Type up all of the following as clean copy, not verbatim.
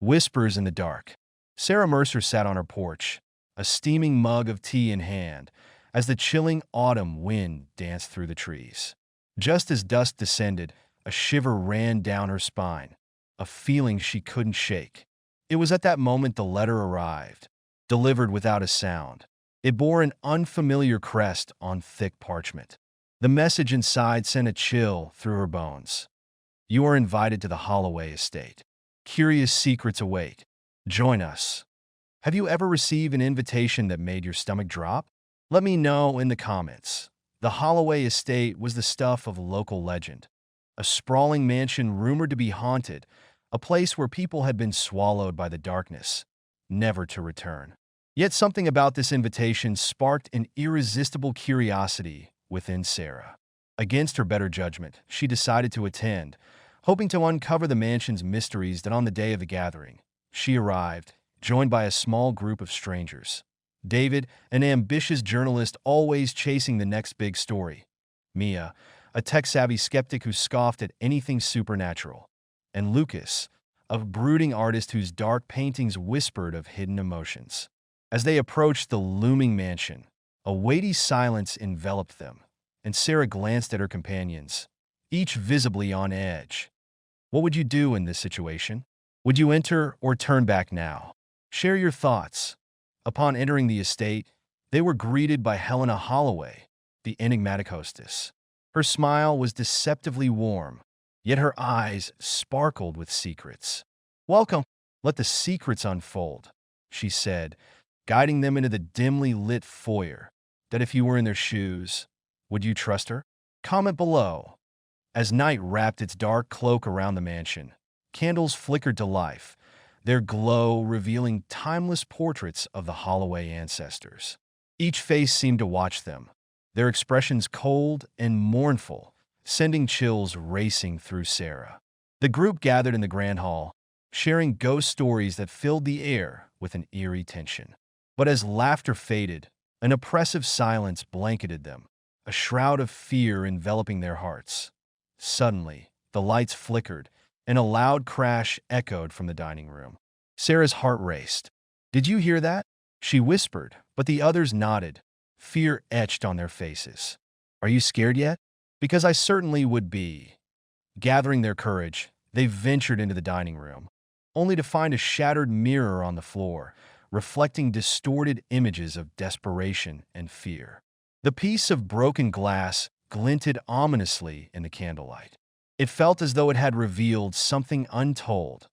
Whispers in the dark. Sarah Mercer sat on her porch, a steaming mug of tea in hand, as the chilling autumn wind danced through the trees. Just as dusk descended, a shiver ran down her spine, a feeling she couldn't shake. It was at that moment the letter arrived, delivered without a sound. It bore an unfamiliar crest on thick parchment. The message inside sent a chill through her bones. You are invited to the Holloway Estate. Curious secrets await. Join us. Have you ever received an invitation that made your stomach drop? Let me know in the comments. The Holloway Estate was the stuff of local legend. A sprawling mansion rumored to be haunted, a place where people had been swallowed by the darkness, never to return. Yet something about this invitation sparked an irresistible curiosity within Sarah. Against her better judgment, she decided to attend, hoping to uncover the mansion's mysteries. That on the day of the gathering, she arrived, joined by a small group of strangers. David, an ambitious journalist always chasing the next big story. Mia, a tech-savvy skeptic who scoffed at anything supernatural. And Lucas, a brooding artist whose dark paintings whispered of hidden emotions. As they approached the looming mansion, a weighty silence enveloped them, and Sarah glanced at her companions, each visibly on edge. What would you do in this situation? Would you enter or turn back now? Share your thoughts. Upon entering the estate, they were greeted by Helena Holloway, the enigmatic hostess. Her smile was deceptively warm, yet her eyes sparkled with secrets. "Welcome. Let the secrets unfold," she said, guiding them into the dimly lit foyer. That if you were in their shoes, would you trust her? Comment below. As night wrapped its dark cloak around the mansion, candles flickered to life, their glow revealing timeless portraits of the Holloway ancestors. Each face seemed to watch them, their expressions cold and mournful, sending chills racing through Sarah. The group gathered in the grand hall, sharing ghost stories that filled the air with an eerie tension. But as laughter faded, an oppressive silence blanketed them, a shroud of fear enveloping their hearts. Suddenly, the lights flickered, and a loud crash echoed from the dining room. Sarah's heart raced. "Did you hear that?" she whispered, but the others nodded, fear etched on their faces. "Are you scared yet?" "Because I certainly would be." Gathering their courage, they ventured into the dining room, only to find a shattered mirror on the floor, reflecting distorted images of desperation and fear. The piece of broken glass glinted ominously in the candlelight. It felt as though it had revealed something untold,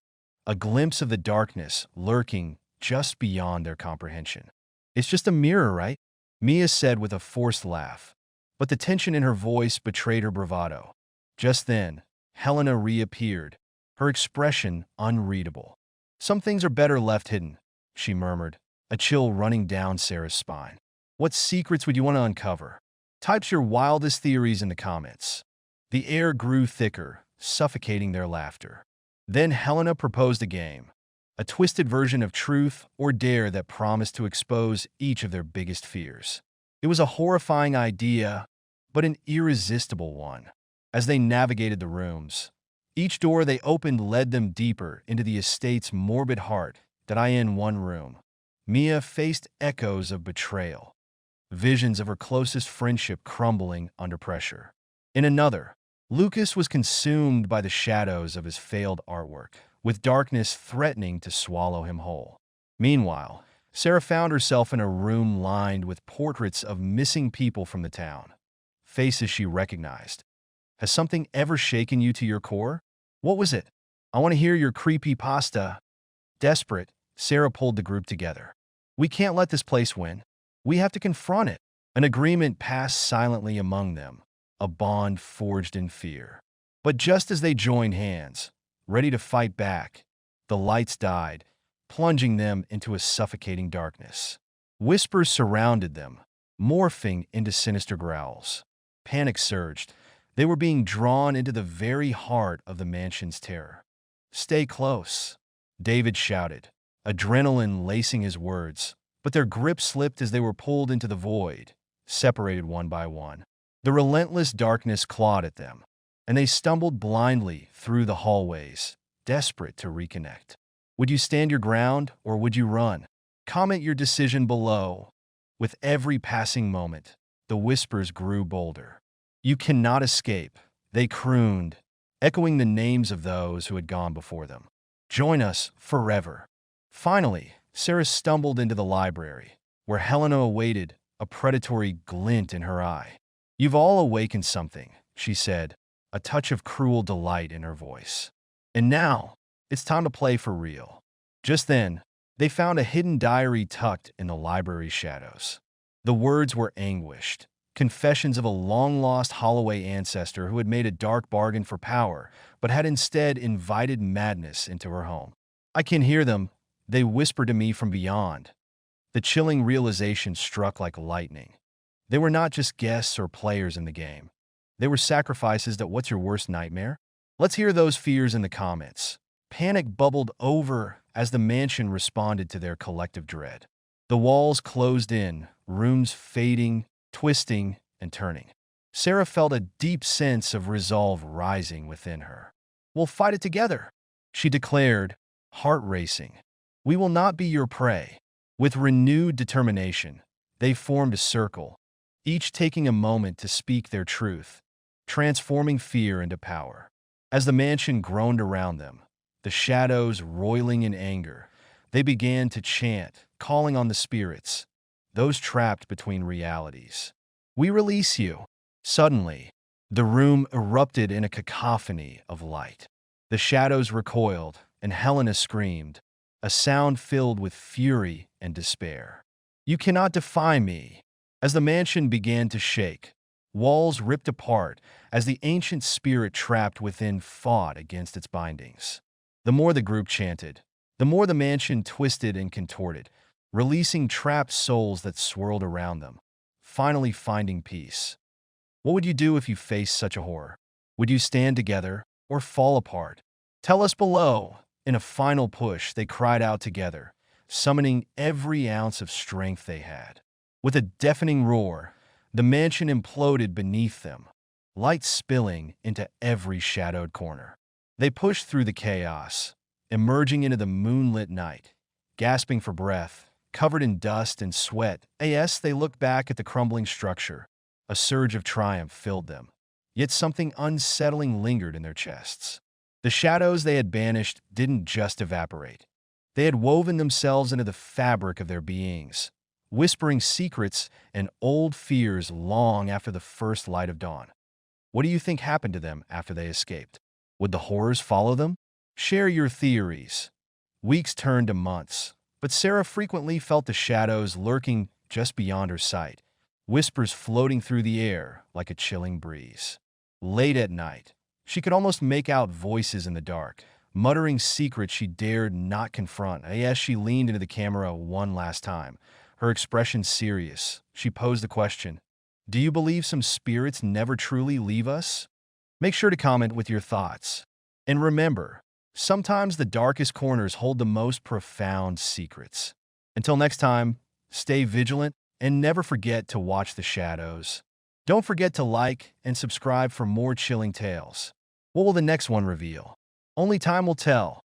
a glimpse of the darkness lurking just beyond their comprehension. "It's just a mirror, right?" Mia said with a forced laugh, but the tension in her voice betrayed her bravado. Just then, Helena reappeared, her expression unreadable. "Some things are better left hidden," she murmured, a chill running down Sarah's spine. "What secrets would you want to uncover? Type your wildest theories in the comments." The air grew thicker, suffocating their laughter. Then Helena proposed a game, a twisted version of truth or dare that promised to expose each of their biggest fears. It was a horrifying idea, but an irresistible one. As they navigated the rooms, each door they opened led them deeper into the estate's morbid heart. In one room, Mia faced echoes of betrayal, visions of her closest friendship crumbling under pressure. In another, Lucas was consumed by the shadows of his failed artwork, with darkness threatening to swallow him whole. Meanwhile, Sarah found herself in a room lined with portraits of missing people from the town, faces she recognized. Has something ever shaken you to your core? What was it? I want to hear your creepypasta. Desperate, Sarah pulled the group together. "We can't let this place win. We have to confront it." An agreement passed silently among them, a bond forged in fear. But just as they joined hands, ready to fight back, the lights died, plunging them into a suffocating darkness. Whispers surrounded them, morphing into sinister growls. Panic surged. They were being drawn into the very heart of the mansion's terror. "Stay close," David shouted, adrenaline lacing his words, but their grip slipped as they were pulled into the void, separated one by one. The relentless darkness clawed at them, and they stumbled blindly through the hallways, desperate to reconnect. Would you stand your ground or would you run? Comment your decision below. With every passing moment, the whispers grew bolder. You cannot escape, they crooned, echoing the names of those who had gone before them. Join us forever. Finally, Sarah stumbled into the library, where Helena awaited, a predatory glint in her eye. You've all awakened something, she said, a touch of cruel delight in her voice. And now, it's time to play for real. Just then, they found a hidden diary tucked in the library's shadows. The words were anguished, confessions of a long-lost Holloway ancestor who had made a dark bargain for power, but had instead invited madness into her home. I can hear them, they whispered to me from beyond. The chilling realization struck like lightning. They were not just guests or players in the game. They were sacrifices that what's your worst nightmare? Let's hear those fears in the comments. Panic bubbled over as the mansion responded to their collective dread. The walls closed in, rooms fading, twisting, and turning. Sarah felt a deep sense of resolve rising within her. We'll fight it together, she declared, heart racing. We will not be your prey. With renewed determination, they formed a circle, each taking a moment to speak their truth, transforming fear into power. As the mansion groaned around them, the shadows roiling in anger, they began to chant, calling on the spirits, those trapped between realities. We release you. Suddenly, the room erupted in a cacophony of light. The shadows recoiled, and Helena screamed, a sound filled with fury and despair. You cannot defy me. As the mansion began to shake, walls ripped apart as the ancient spirit trapped within fought against its bindings. The more the group chanted, the more the mansion twisted and contorted, releasing trapped souls that swirled around them, finally finding peace. What would you do if you faced such a horror? Would you stand together or fall apart? Tell us below. In a final push, they cried out together, summoning every ounce of strength they had. With a deafening roar, the mansion imploded beneath them, light spilling into every shadowed corner. They pushed through the chaos, emerging into the moonlit night, gasping for breath, covered in dust and sweat. As they looked back at the crumbling structure, a surge of triumph filled them, yet something unsettling lingered in their chests. The shadows they had banished didn't just evaporate. They had woven themselves into the fabric of their beings, whispering secrets and old fears long after the first light of dawn. What do you think happened to them after they escaped? Would the horrors follow them? Share your theories. Weeks turned to months, but Sarah frequently felt the shadows lurking just beyond her sight, whispers floating through the air like a chilling breeze. Late at night, she could almost make out voices in the dark, muttering secrets she dared not confront. As she leaned into the camera one last time, her expression serious, she posed the question, do you believe some spirits never truly leave us? Make sure to comment with your thoughts. And remember, sometimes the darkest corners hold the most profound secrets. Until next time, stay vigilant and never forget to watch the shadows. Don't forget to like and subscribe for more chilling tales. What will the next one reveal? Only time will tell.